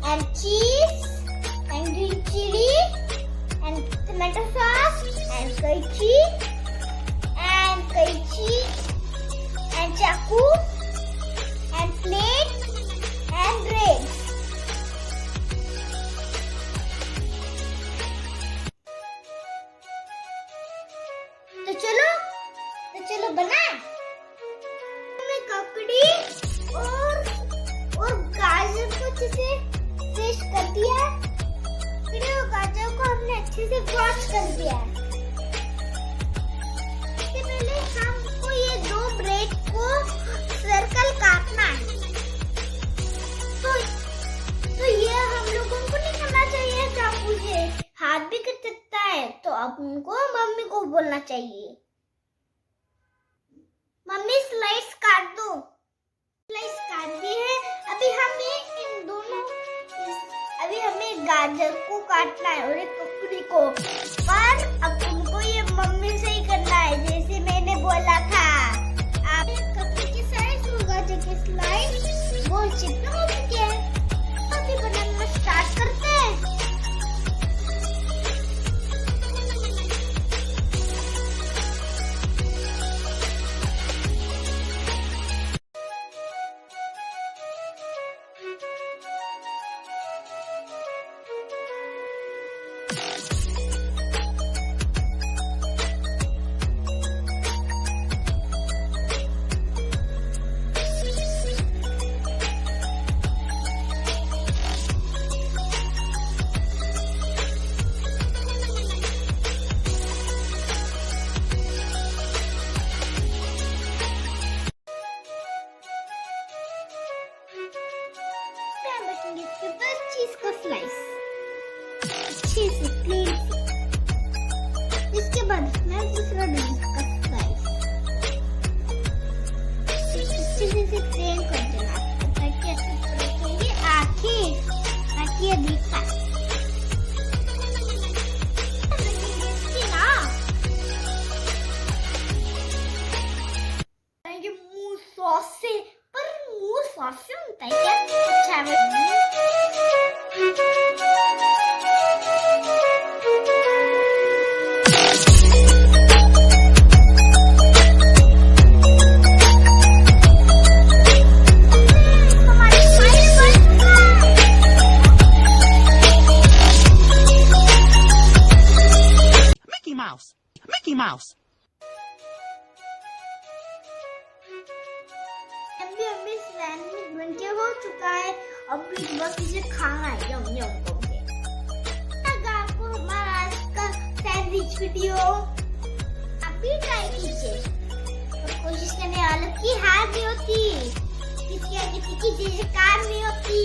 and cheese and green chili and tomato sauce and Kainchi and चाकू and plate and breads. तो चलो बनाए। मैं ककड़ी और गाजर को अच्छे से फ्रेश कर दिया। फिर वो गाजर को हमने अच्छे से वॉश कर दिया। इससे पहले हमको ये 2 ब्रेड को सर्कल काटना है। तो ये हम लोगों को नहीं करना चाहिए चाकू से, हाथ भी कट सकता है। तो अब उनको मम्मी को बोलना चाहिए, मम्मी स्लाइस काट दो। स्लाइस काट दी है। अभी हमें गाजर को काटना है और एक ककड़ी को। पर अब उनको ये मम्मी से ही करना है जैसे मैंने बोला था। आप ककड़ी की साइज और गाजर की स्लाइस वो चिपके हो चुके हैं। अभी बनाना स्टार्ट करते हैं। इसके ऊपर चीज का स्लाइस अच्छे से क्लीन। इसके बाद मैं दूसरा चीज का स्लाइस अच्छे से क्लीन कर देना ताकि ऐसे रखेंगे आंखें ताकि ये दिखा। इसकी ना ये मुंह सॉस से, पर मुंह सॉस से होता है क्या? अच्छा Mickey Mouse. अभी सैंडविच बनके हो चुका है। अब बस इसे खाना है यम यम करके। अगर आपको हमारा आज का सैंडविच वीडियो आप भी ट्राई कीजिए और कोशिश करने वालों की हार नहीं होती, किसी आगे किसी चीज कार नहीं होती।